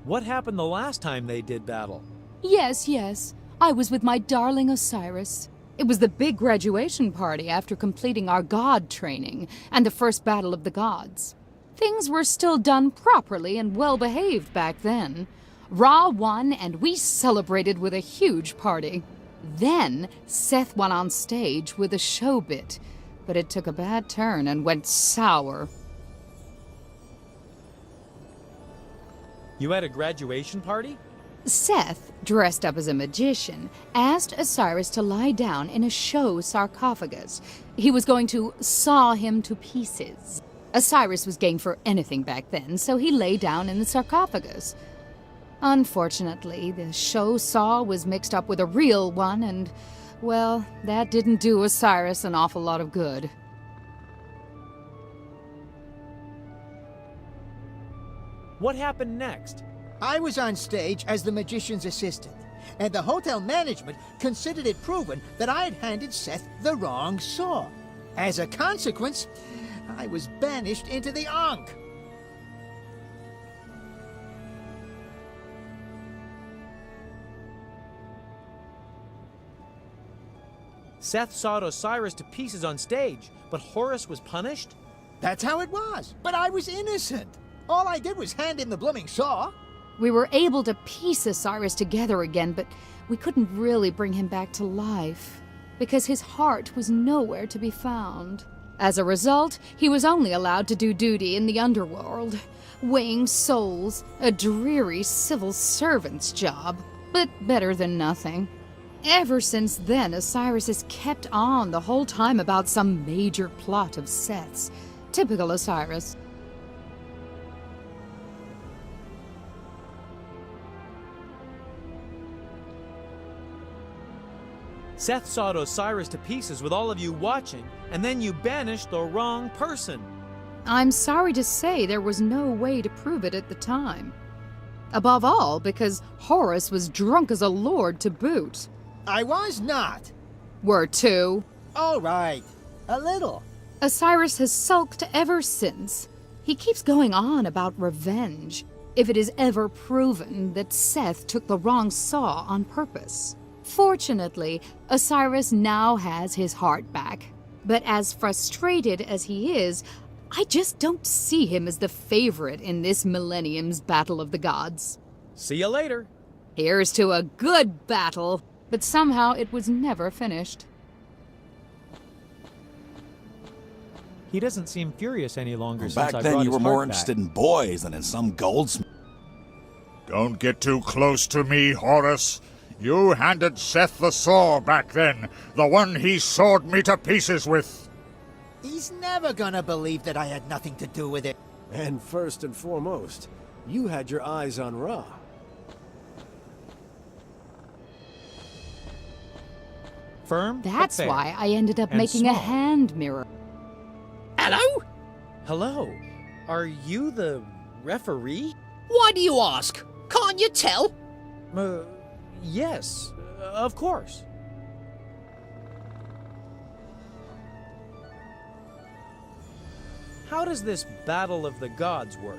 What happened the last time they did battle? Yes, yes. I was with my darling Osiris. It was the big graduation party after completing our god training and the first battle of the gods. Things were still done properly and well-behaved back then. Ra won and we celebrated with a huge party. Then Seth went on stage with a show bit, but it took a bad turn and went sour. You had a graduation party? Seth, dressed up as a magician, asked Osiris to lie down in a show sarcophagus. He was going to saw him to pieces. Osiris was game for anything back then, so he lay down in the sarcophagus. Unfortunately, the show saw was mixed up with a real one, and, well, that didn't do Osiris an awful lot of good. What happened next? I was on stage as the magician's assistant, and the hotel management considered it proven that I had handed Seth the wrong saw. As a consequence, I was banished into the Ankh. Seth sawed Osiris to pieces on stage, but Horus was punished? That's how it was, but I was innocent. All I did was hand him the blooming saw. We were able to piece Osiris together again, but we couldn't really bring him back to life, because his heart was nowhere to be found. As a result, he was only allowed to do duty in the underworld, weighing souls, a dreary civil servant's job, but better than nothing. Ever since then, Osiris has kept on the whole time about some major plot of Seth's. Typical Osiris. Seth sawed Osiris to pieces with all of you watching, and then you banished the wrong person. I'm sorry to say there was no way to prove it at the time. Above all, because Horus was drunk as a lord to boot. I was not. Were too. All right, a little. Osiris has sulked ever since. He keeps going on about revenge, if it is ever proven that Seth took the wrong saw on purpose. Fortunately, Osiris now has his heart back. But as frustrated as he is, I just don't see him as the favorite in this millennium's Battle of the Gods. See you later. Here's to a good battle, but somehow it was never finished. He doesn't seem furious any longer since Back I then brought you his were more heart interested back. in boys than in some goldsmith. Don't get too close to me, Horus. You handed Seth the saw back then, the one he sawed me to pieces with. He's never gonna believe that I had nothing to do with it. And first and foremost, you had your eyes on Ra. Firm? but That's fair. why I ended up And making a small. hand mirror. Hello? Hello. Are you the referee? Why do you ask? Can't you tell? Yes, of course. How does this Battle of the Gods work?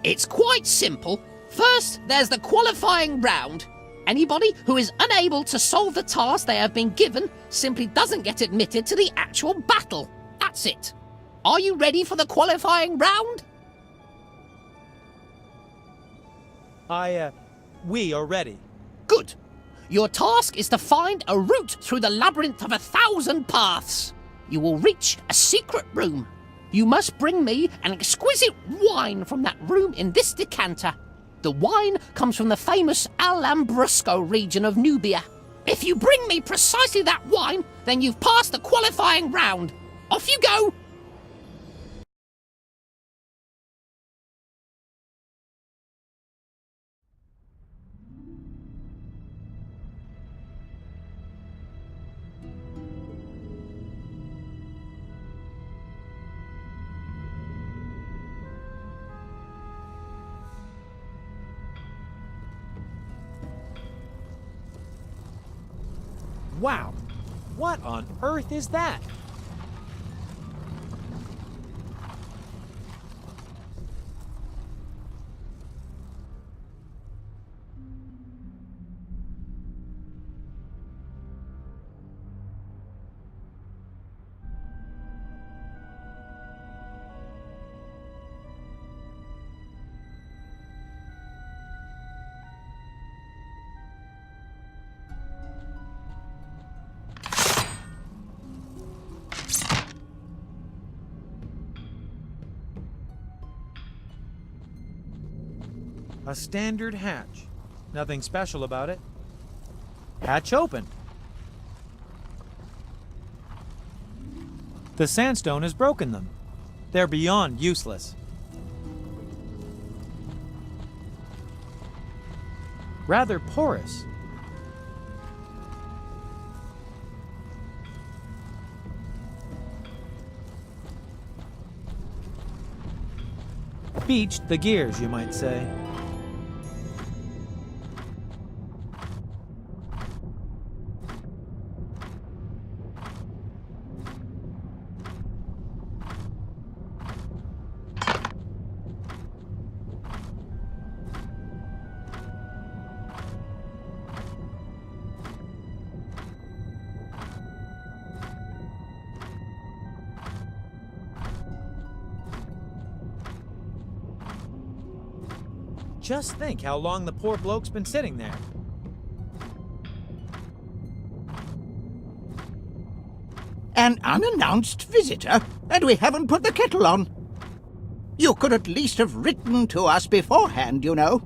It's quite simple. First, there's the qualifying round. Anybody who is unable to solve the task they have been given simply doesn't get admitted to the actual battle. That's it. Are you ready for the qualifying round? We are ready. Good. Your task is to find a route through the labyrinth of 1,000 paths. You will reach a secret room. You must bring me an exquisite wine from that room in this decanter. The wine comes from the famous Al-Lambrusco region of Nubia. If you bring me precisely that wine, then you've passed the qualifying round. Off you go! Wow! What on earth is that? A standard hatch. Nothing special about it. Hatch opened. The sandstone has broken them. They're beyond useless. Rather porous. Beached the gears, you might say. Just think how long the poor bloke's been sitting there. An unannounced visitor, and we haven't put the kettle on. You could at least have written to us beforehand, you know.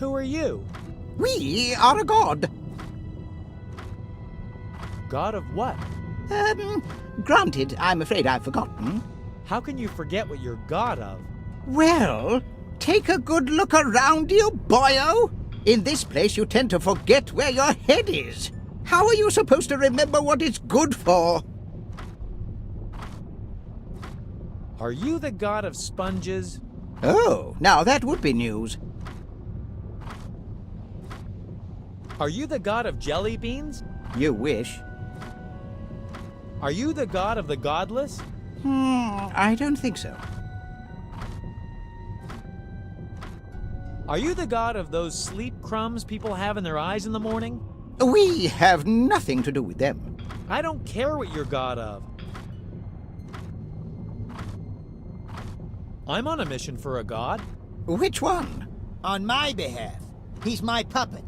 Who are you? We are a god. God of what? Granted, I'm afraid I've forgotten. How can you forget what you're god of? Well, take a good look around you, boyo. In this place, you tend to forget where your head is. How are you supposed to remember what it's good for? Are you the god of sponges? Oh, now that would be news. Are you the god of jelly beans? You wish. Are you the god of the godless? I don't think so. Are you the god of those sleep crumbs people have in their eyes in the morning? We have nothing to do with them. I don't care what you're god of. I'm on a mission for a god. Which one? On my behalf. He's my puppet.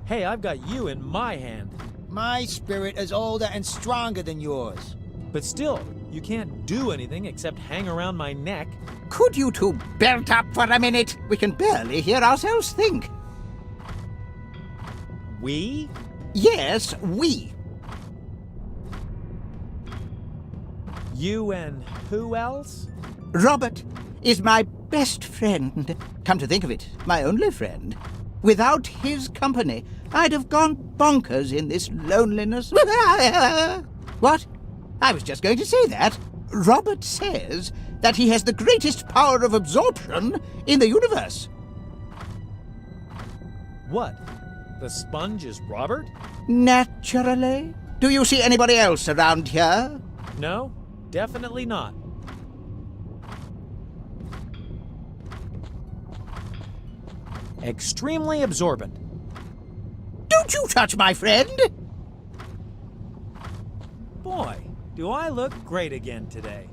Hey, I've got you in my hand. My spirit is older and stronger than yours. But still, you can't do anything except hang around my neck. Could you two belt up for a minute? We can barely hear ourselves think. We? Yes, we. You and who else? Robert is my best friend. Come to think of it, my only friend. Without his company, I'd have gone bonkers in this loneliness. What? I was just going to say that. Robert says that he has the greatest power of absorption in the universe. What? The sponge is Robert? Naturally. Do you see anybody else around here? No, definitely not. Extremely absorbent. Don't you touch my friend! Boy, do I look great again today.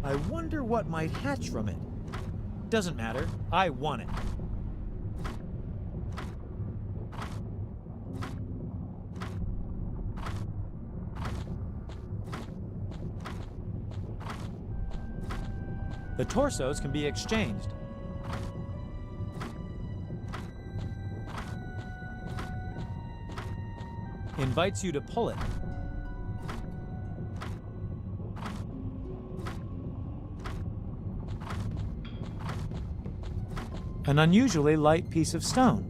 I wonder what might hatch from it. Doesn't matter. I want it. The torsos can be exchanged. Invites you to pull it. An unusually light piece of stone.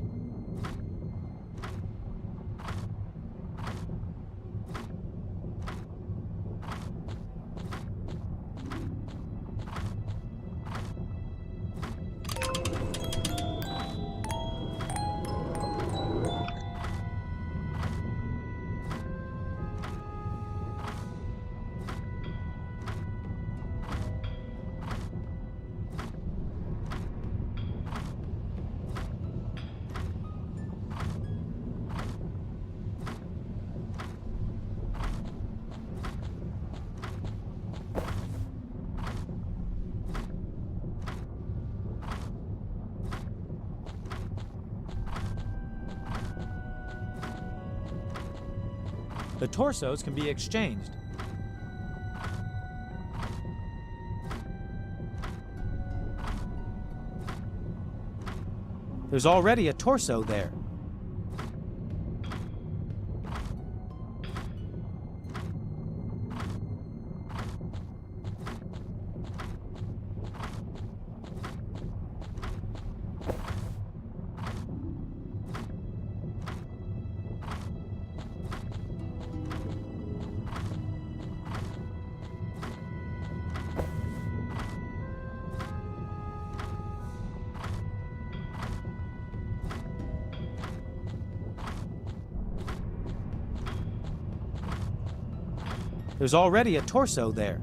The torsos can be exchanged. There's already a torso there. There's already a torso there.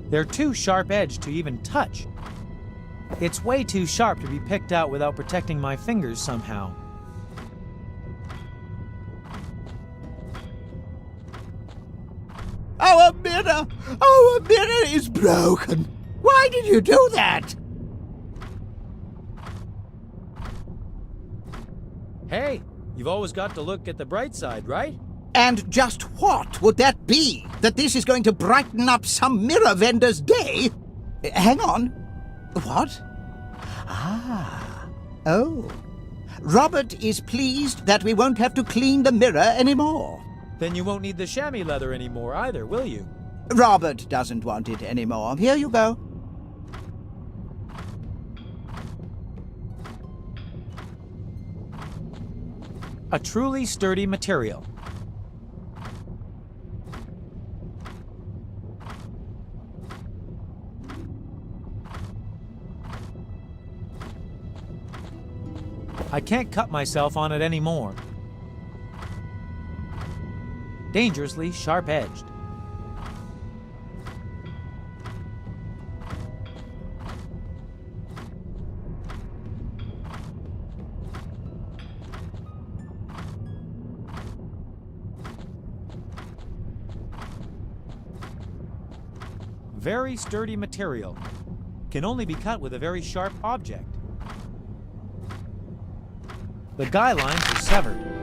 They're too sharp-edged to even touch. It's way too sharp to be picked out without protecting my fingers somehow. Our mirror! Our mirror is broken! Why did you do that? Hey, you've always got to look at the bright side, right? And just what would that be? That this is going to brighten up some mirror vendor's day? Hang on. What? Ah. Oh. Robert is pleased that we won't have to clean the mirror anymore. Then you won't need the chamois leather anymore either, will you? Robert doesn't want it anymore. Here you go. A truly sturdy material. I can't cut myself on it anymore. Dangerously sharp-edged. Very sturdy material. Can only be cut with a very sharp object. The guy lines are severed.